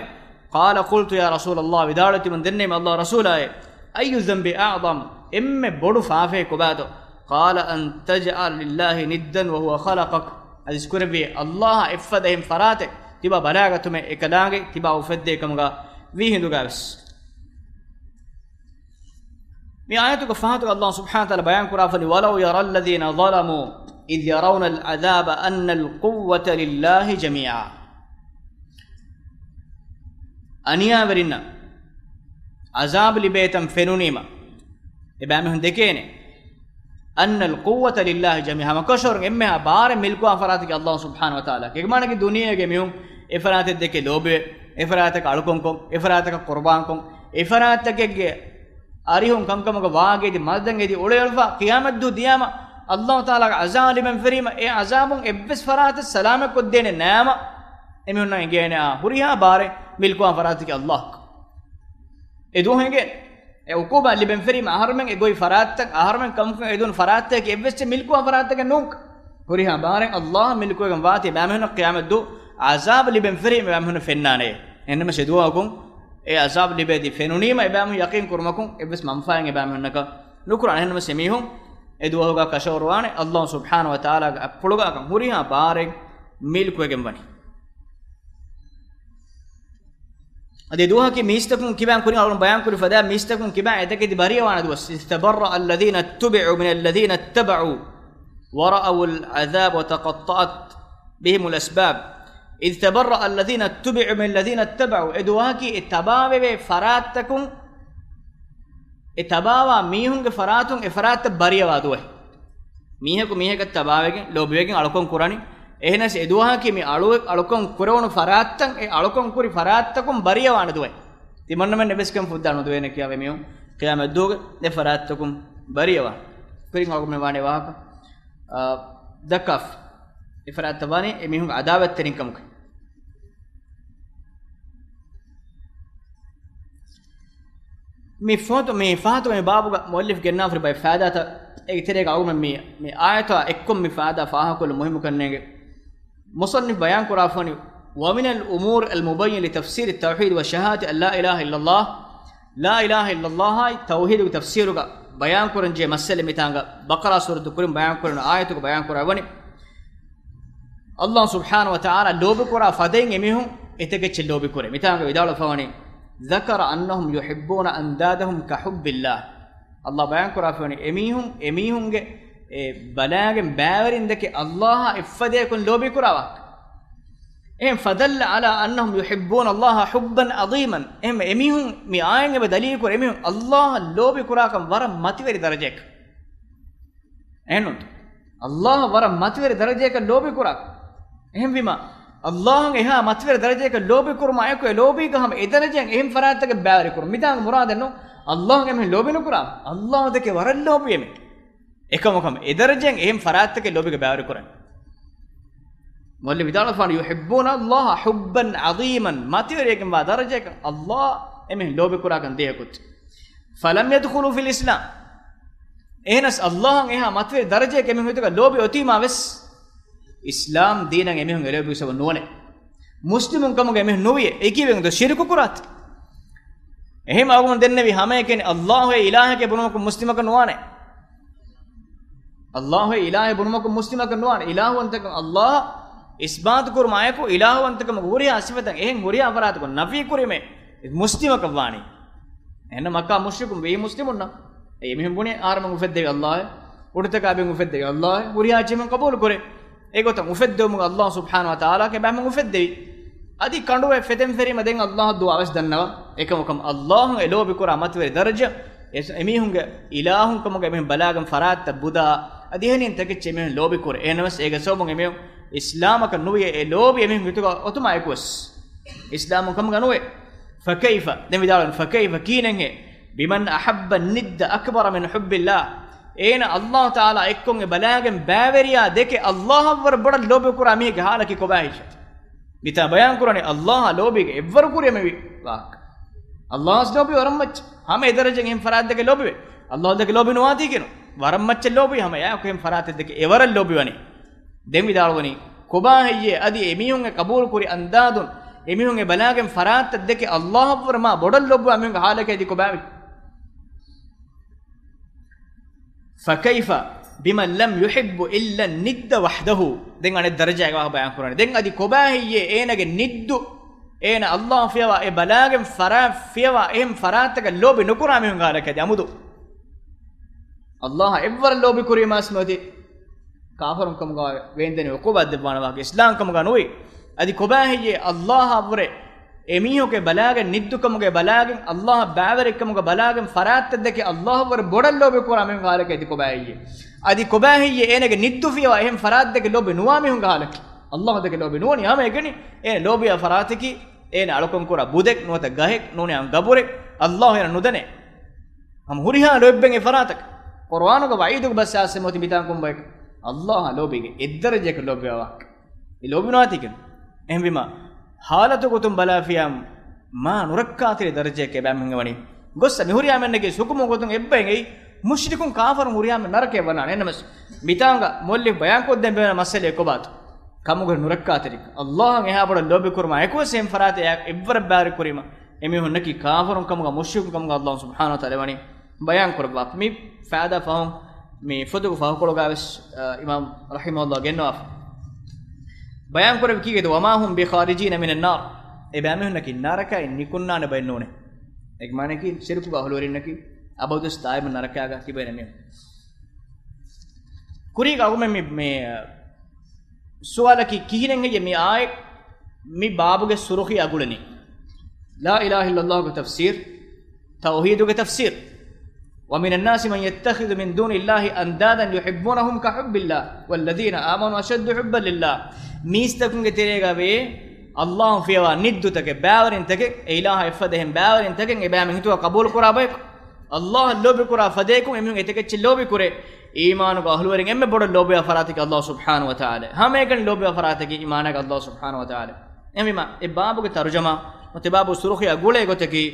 Speaker 1: قال قلت يا رسول الله بدارة من دنيم الله رسوله أي ذنب أعظم إم بدو فافي كبادو قال أن تجعل لله ندا وهو خلقك أذكر بي الله إفدهم فراتك تبا بلاغتهم إكلاغي تبا أفدكم ويهندو غابس من آياتك فهاتك الله سبحانه وتعالى بيان كرافني ولو يرى الذين ظلموا إذ يرون العذاب أن القوة لله جميعا أنيا برنا عذاب لبيتم فنونيما إبامهم دكيني أن القوة لله جميعا ما كشور إمها بار ملكوا فراتك الله سبحانه وتعالى كمان كي دنيا جميعهم إفرات الدك لوبي إفراتك علوكمكم إفراتك قربانكم إفراتك أريهم كم كم كواجد مادن جدي أولي ألفا قيامة دو دياما الله تعالى عذاب من فريما إيه عذابهم إبس فرات السلامة كدين النعمة إمهنا إنجينا هريها باره ملكوا فراتك الله إدوه إنجين عقوبة اللي من فريما أهرمن إدوي فراتك أهرمن كم كم إدون فراتك إبس ملكوا فراتك نوك هريها باره الله ملكوا كم فاتي بامهنا قيامة دو عذاب اللي من فريما بامهنا فنانه إنما شدواكم إيه عذاب اللي بدي فنونيما إبامه يقين كرمكم إبس منفعين إبامهنا كا نكران إنما سميهم إدوه كشوروانه الله سبحانه وتعالى أبلغا كم هريها باره ملكوا كم بني أدي دوها كي ميستكم كبان كوني أولم بيان كوني فدا ميستكم كبان أتكي دبارية وانا دوس استبرأ الذين اتبعوا من الذين اتبعوا ورأوا العذاب وتقطعت بهم الأسباب إذ تبرأ الذين اتبعوا من الذين اتبعوا إدوها كي اتباوا بفراتكم اتباوا ميهم كفراتهم إفرات برية وادوه ميهكم ميهك اتباوا لو بيوكين ألوكم قراني එහෙනස් එදුවා කි මේ අලුකම් කුරවණු ෆරාත්තන් ඒ අලුකම් කුරි ෆරාත්තකම් බරිය වණ දුවයි තිමන්නම නෙබස්කම් ෆුද්දානු දුවේන කියාවේ මියු ඛියාමත් දුග දෙ ෆරාත්තකම් බරිය වණ කුරින් අගම වණේ වාක දකෆ ඉෆරාත් තබani එමිහුන් අදාවත් තරින්කම් මේ ෆෝතෝ මේ ෆාතෝ මේ බාබුග මුල්ලිෆ් ගෙන්නා ෆරි බයි ෆාදාත ඒ තරේක අගම මේ ආයත එක්කම් මේ ෆාදා ෆාහකුල් මුහිම කන්නේගේ مصنف بيان كرافوني ومن الأمور المبين لتفسير التوحيد والشهادة أن لا إله إلا الله لا إله إلا الله هاي توحيد وتفسير بيان كرنجي مسألة متانغا بقرة سورة كريم بيان كرن آية بيان كرافوني الله سبحانه وتعالى لوب كرا فدين يميهم اتكتش لوب كرا متانغا بدال فوني ذكر أنهم يحبون أندادهم كحب الله الله بيان كرافوني اميهم بلاغن باورين دك الله افديكن لوبي كراوا ام فدل على انهم يحبون الله حبا عظيما ام اميهم مي آين بدليل كور اميهم الله لوبي كراكم ور متوري درجك اينوت الله ور متوري درجك لوبي كراك ام بما الله اها متوري درجك لوبي كرما ايكو لوبي كهم اي درجين ام فراتك باوري كور ميدان مراد نو الله ام لوبي نكرا الله دك ور لوبي ام එකමකම එදරජෙන් එහෙම ෆරාත්තක ලෝබික බෑවර කරන්නේ මොල්ලි විදාල ෆාන යුහිබ්බුන අල්ලාහ හුබ්බන් අදීමන් මතිවරයකින් වා දරජයක අල්ලාහ එමෙ ලෝබි කුරාකන් දෙයකුත් ෆලම් යදඛුලු ෆිල් ඉස්ලාම් ehnas Allah eha matwe daraje ke emihun hituga lobi otima wes islam deenan emihun elebi usaw nuwane muslimun kamuge emihun nuwiye ekiwen do shirku kurat ehim agun dennevi hame ken Allah e ilaha ke bunumku muslimaka nuwane Allah e ilaha bunumku muslimaka nuwane ilahu antakum Allah isbat kurmaye ko ilahu antakum guriya asifatan ehin guriya aparat ko nafi kurime muslimaka wani ehna makka mushrikum ve muslimun na emihun bune arman ufeddevi Allah udutaka ben ufeddevi Allah guriya chimen qabul kore egotan ufeddomu Allah subhanahu wa taala ke bam ufeddevi adi kanduwe feten ferima den Allah du awas dannawa ekamukam Allah elobi kura matwe daraja emihunge ilahun kamuge emihun balagam farat buda adi henin takech emihun lobi kore enamas ega sobun emihun islamaka nuye elobi emihun gituga otuma ekos islamun kamuga nuye fakayfa den vidalan fakayfa kinenge biman ahabba nidd akbar min hubbillah ena Allah taala ekkon e balagam baveriya deke Allah war boda lobi kura mihige halaki kobahish mita bayan kurani Allah lobige evvar kuriyame wak Allah's lobi warammach hame darajen hem farad deke lobi Allah deke lobi nuwati kenu warammach lobi hame ya ko hem farad deke evaral lobi wani demi dalwani kobahiye adi emihun e qabul kuri andadun emihun e balagem farad deke Allah warma bodal lobi amihun halake di kobawi fakayfa biman lam yuhibbu illa nidda wahdahu den ane daraja ga bayan kurani den adi kobahiye enage niddu ena Allah fiyawa e balagem fara fiyawa em farataga lobi nukura mihun galaka di amudu Allah evvar lobi kurima asmati kafarum kam ga wendene okobad debana wa islam kam ga noi adi kobahiye Allah avre emihoke balagen niddukamuge balagen Allah baaverikamuge balagen farattadeke Allah war bodal lobe kora men galake edi kobahiye adi kobahiye enege niddu fiwa ehem farattadeke lobe nuwami hun galake Allah deke lobe nuwani hame egeni e lobe faratiki ene alukon kora budek nota gahek none an gaburek Allah ena nudane ham huriha lobben e faratak qur'anu ga waidu bas asse moti bitan kumbek Allah lobege eddarajek lobe awak e lobe nuwati ken ehem bima halatu gutum balafiyam ma nurakkaatire daraje ke bamhengwani gossa mihuriya mennege sukumu gotun ebben ei mushrikun kafar muriya men narake wanane enamas mitanga molli bayan ko dembe masale kobat kamuge nurakkaatire Allah eha boda lobe kurma eko sem farate yak evvar bar kurima emi honnaki kafarun kamuga mushrikun kamuga Allah subhanahu wa taala wani bayan kurba mi faada fahum mi fodu fahkolo gaves imam rahimahullah genwa bayan kore kige do wama hum bi kharijin min an-nar e ba mehun naki naraka in nikunna ne baynone ek mane ki shirku ba holorin naki abodus taim naraka ga kibene me kuri ga gume me suwala ki kihinen he me ay mi babuge suruhi agulani la ilaha illallah ga tafsir tauhid ga tafsir ومن الناس من يتخذ من دون الله اندادا يحبونهم كحب الله والذين امنوا اشد حبا لله ميستكون تيريغا بي الله فيوا ندو تك باورين تك اله افدهم باورين تك ابام هتو قبول كرا باي الله لوبي كرا فديكم امن اتك لوبي كره ايمان کو اهلورين ام بڑ لوبي افراتك الله سبحانه وتعالى هم اكن لوبي افراتك ايمان کا الله سبحانه وتعالى امیما اباب کے ترجمہ متباب سرخی اگولے گوتکی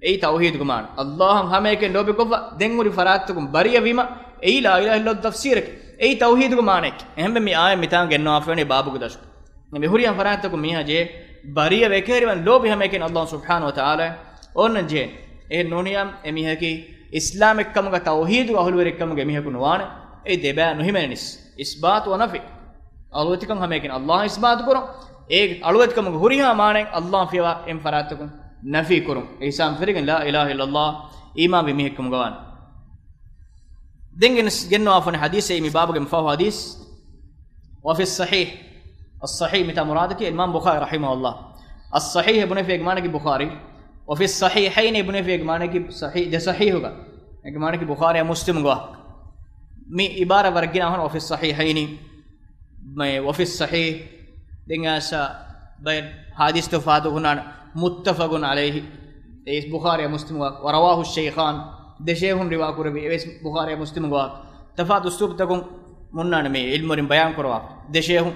Speaker 1: ei tawhid guman Allah hame ke lobe kofa denguri farattukum bariya wima ei la ilaha illallah tafsir ei tawhid gumanek ehme mi ay mitan genno afene babu ku dash me huriyan farattukum mi haje bariya wekeriwan lobe hame ke Allah subhanahu wa taala on je e noniyam emi haki islamic kamuga tawhid gu ahlu werik kamuga emi haku nuwane ei deba nuhimenis isbat wa nafi alwatikam hame ke Allah isbat kuro e alwatikam huriya mane Allah fiwa em farattukum نفي كرم إيسام فريق لا إله إلا الله إيمان بميهكم قوان دينجنس جنوا عفوا حديث إيمي بابك مفاو حديث وفي الصحيح متى مرادك الإمام بخاري رحمه الله الصحيح ابن في إجمانك بخاري وفي الصحيحين ابن في إجمانك صحيح ده صحيح هو إجمانك بخاري مسلم قوا مي عبارة ورجينا هون وفي الصحيحين وفي الصحيح دينجاسا بين حديث تفاضل هنا متفق عليه ايس بخاري مسلم ورواه الشيخان دشيهم روا كربي ايس بخاري مسلم تفاضل اسلوب تكون منان مي علم بيان كروا دشيهم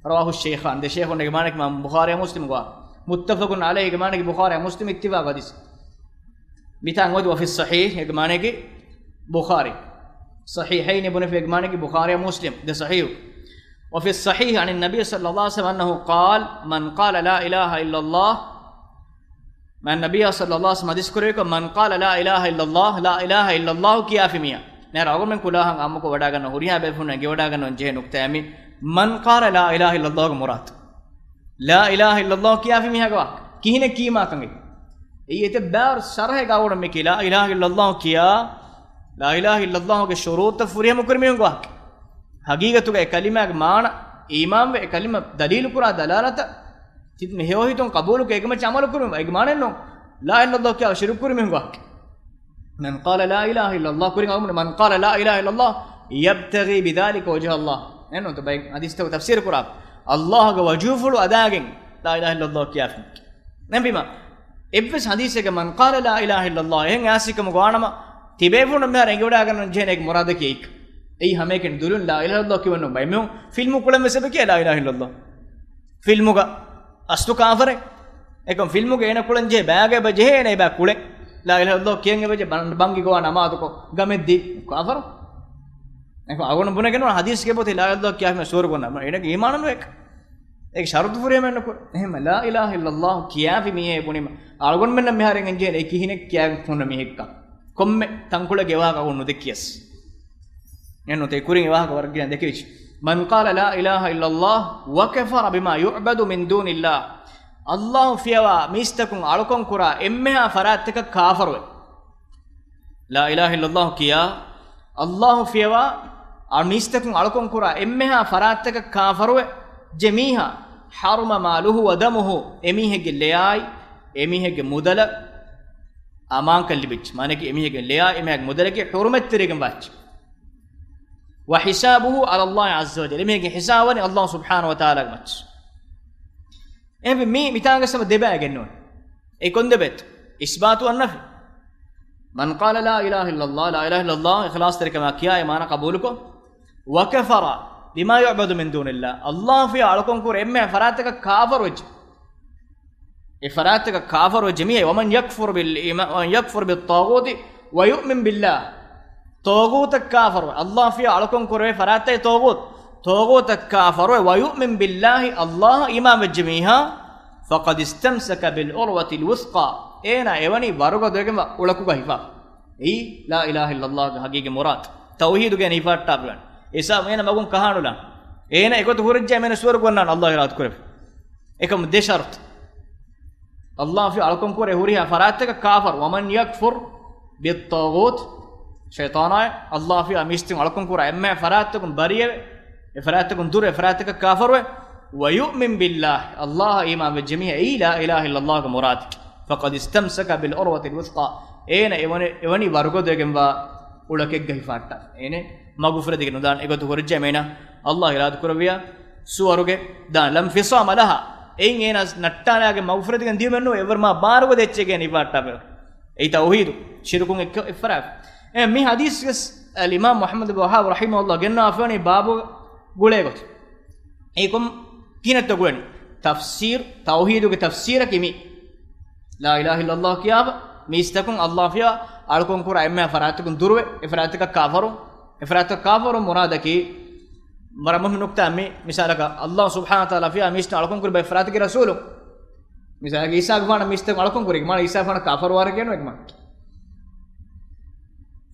Speaker 1: رواه الشيخان دشيهم نگمانك ما بخاري مسلم متفق عليه نگمانك بخاري مسلم اتفاق حديث بيتان ود وفي الصحيح نگمانك بخاري صحيحين ابن في إجمانك بخاري ومسلم ده صحيح. وفي الصحيح عن النبي صلى الله عليه وسلم أنه قال من قال لا إله إلا الله من النبي صلى الله عليه وسلم ذكركم من قال لا إله إلا الله لا إله إلا الله كيا في مية نرى من كلها أمك وداعنا هوريها بفنا جوداعنا نجيه نكتامي من قال لا إله إلا الله مراد لا إله إلا الله كيا في مية قوا كهنا كي ما كنجي يتبار شرح قاورا مكي لا إله إلا الله كيا لا إله إلا الله كشروط تفوريه مكرمين قوا حقيقة كلمة معنى إيمان وكلمة دليل كرا دلالة تيت مهيوه تون قبول كيكما تعمل كرم إجمانا نو لا إلا الله كيا شرك كرمين قوا من قال لا إله إلا الله كريم من قال لا إله إلا الله يبتغي بذلك وجه الله إنه تبين حديث تفسير القرآن الله وجهه فلو أداعين لا إله إلا الله كيا فيك نبي ما إبس حديثه من قال لا إله إلا الله إن عاسك مقارنة تبيفون مهر إنجودا كنا جهنك مراد كيك أي هم كن دلون لا إله إلا الله كيوانو بايمو فيلم كلام مسبب كيا لا إله إلا الله فيلم كا أستو كافره إكم فيلم كا إنا كلن جه باعه بجه إنا باع كله لا إله إلا الله كيانge بجه بانgi كوا نما أتوكو غمدي كافر إكم أقولن بونه كنوا حديث كبوتي لا إله إلا الله كيا هم سور كنا إنا إيمانن ويك एक शर्त फुरे में नको එහෙම ලා ඉලාහා ඉල්ලල්ලාහ් කියා වි මියේ පුනිම අලගොන් මෙන්න මෙහරෙන් එන්ජේ ඒ කිහිනෙක් කියා ෆොන්න මිහෙක්ක කොම්මෙ තංකුල ගෙවා කවුන්නු දෙකියස් එන්නෝ තේ කුරින් එවා කවර්ගියන් දෙකෙවිච් මන් قال لا اله الا الله وكفر بما يعبد من دون الله الله فيوا මිස්තකුන් අලකොන් කුරා එම්මෙහා ෆරාත් එක කාෆර් වේ لا اله الا الله කියා الله فيوا මිස්තකුන් අලකොන් කුරා එම්මෙහා ෆරාත් එක කාෆර් වේ جميعا حرم ماله ودمه اميه لياي اميه مدل امان كلبچ معنی کہ اميه لياي اميه مدل کے حرمت تريگم باچ وحسابه على الله عز وجل اميه حسابني الله سبحانه وتعالى مچ ام مي ميتانگ سم دبا گنون اي كوندبت اثبات والنفي من قال لا اله الا الله لا اله الا الله اخلاص تركما كيا ایمان قبول کو وكفر بما يعبد من دون الله الله في علكم كور اما فراتك كافر وجه فراتك كافر وجميع ومن يكفر بالايمان ومن يكفر بالطاغوت ويؤمن بالله طاغوت كافر الله في علكم كور فراتك طاغوت كافر ويؤمن بالله الله امام الجميع فقد استمسك بالعروة الوثقى اينا ايوني بارغو دگم اولكو گهيفا اي لا اله الا الله حقيقي مراد توحيد گه نيفات تابلن ऐसा मैंने मगुन कहानुला ए ना एको तो हुरज्जा मैंने स्वर करना अल्लाह इराद करे एकम दे शर्त अल्लाह फी अलकम करे हुरिया फरात का काफर वमन यकफुर बित्तागूत शैतान है अल्लाह फी अमिस्तिम अलकम करे एम्मे फरात को बरिए फरात को दूर फरात का काफर है वयुमिन बिल्लाह अल्लाह ईमान बिजमीअ ला इलाहा इल्लल्लाह का मुराद फक़द इस्तमसक बिल उर्वतिल वुस्क़ा ए ना एवनी वर्गो देगंबा उलके गहिफाटा एने मगफुर दिगे नुदान एगो हुरज्जा मेना अल्लाह इराद करविया सुवरुगे दान लम फिसाम लहा एइन एना नट्टानागे मगफुर दिगे दियमेन्नो एवर मा बारगो देच्चेगे निपाट्टा पे ए तौहीद शिरकुन इफराफ ए मी हदीस अल इमाम मुहम्मद बिन वहाब रहिमहुल्लाह गन्ना afani बाबू गुलेगोत एकुम किनत गुणी तफसीर तौहीद के तफसीर किमी ला इलाहा इल्लल्लाह कियाब मिस्तकुन अल्लाह फिया अलकुन कुरा एम्मा फरातकुन दुरवे इफरातक काफरो इफरात काफर मुराद की मरमह नुक्ता में मिसाल का अल्लाह सुब्हानहु व तआला फिया मिस्ट अलकुन कुर इफरात के रसूल मिसाल के ईसा गवान मिस्ट अलकुन कुर मान ईसा फन काफर वार केनो एक मान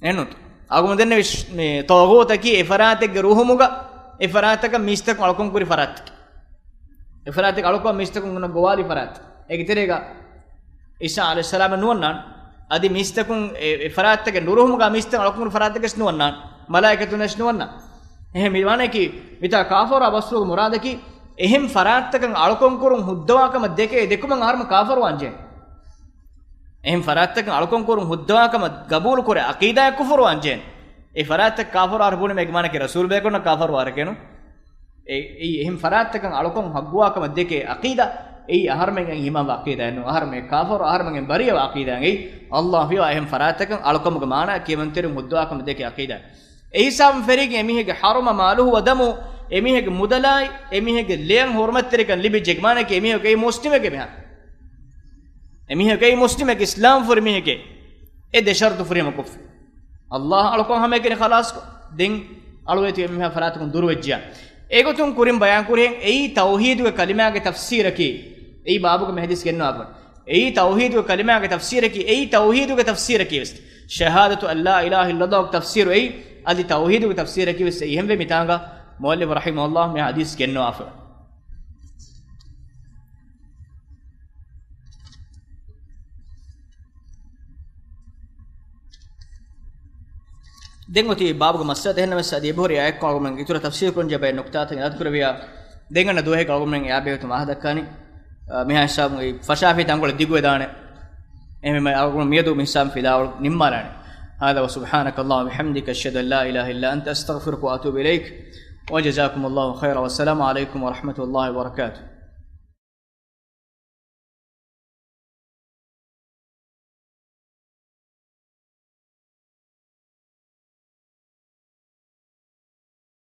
Speaker 1: एनुत आगम देने में तौगूत की इफरात के रूहमुगा इफरात का मिस्ट अलकुन कुर इफरात अलकुन मिस्ट को गवाली इफरात एक तरेगा ईसा अलैहिस्सलाम नुवन्नान अदि मिस्तकुन इफरात के नुरूहमुगा मिस्ट अलकुन इफरात के नुवन्नान मलाइकतुन नशनुवन्ना එහෙම මිවානේ කි විතා කාෆර අවස්වක මුරාද කි එහෙම් ෆරාත්තකන් අලකොන් කරුන් හුද්දවාකම දෙකේ දෙකම ආර්ම කාෆර වංජේ එහෙම් ෆරාත්තකන් අලකොන් කරුන් හුද්දවාකම ගබූල් කුර අකීදා කුෆර වංජේ ඒ ෆරාත්තක කාෆර අරබුනේ මෙග්මානේ කි රසූල් බේකොන කාෆර වාර කෙනු ඒ එහෙම් ෆරාත්තකන් අලකොන් හග්වාකම දෙකේ අකීදා ඒ ආර්මෙන් හිමම අකීදා නෝ ආර්මේ කාෆර ආර්මෙන් බරිය අකීදා ගේ අල්ලාහ් ෆිවා එහෙම් ෆරාත්තකන් අලකොම ගමානා කියමන්තරු හුද්දවාකම දෙකේ අකීදා ऐसा फेरिक एमिहे के हरम मालुहु वदमु एमिहे के मुदलाई एमिहे के लेंग हुरमत तरीकन लिबि जगमाने के एमिहे के मुस्लिम के बिहार एमिहे के मुस्लिम के इस्लाम फरमिहे के ए दे शर्त फरिम कुफ अल्लाह अलको हमें के खलास को den alweti emha faratukun durwejja egotun kurin bayan kuren ei tauhiduge kalimage tafsiraki ei babuge mehdis genno akon ei tauhiduge kalimage tafsiraki ei tauhiduge tafsiraki west shahadatu an la ilaha illallah tafsiru ei adi tauhiduge tafsiraki west ei hembe mitanga muallif rahimahullah me hadis genno afo dengoti babuge masad henna mes adi ebori ayek argumen itura tafsir kon jabe nuqtat en adkura via dengana dohe argumen yabe tu mahadakkani meha hisab ei fashafi tangol digwe dane emme argumen miedu misam fidaul nimmarani hada wa subhanaka allah wa bihamdika ashhadu an la ilaha illa anta astaghfiruka wa atubu ilaik wa jazakumullahu khairan wa assalamu alaykum wa rahmatullahi wa barakatuh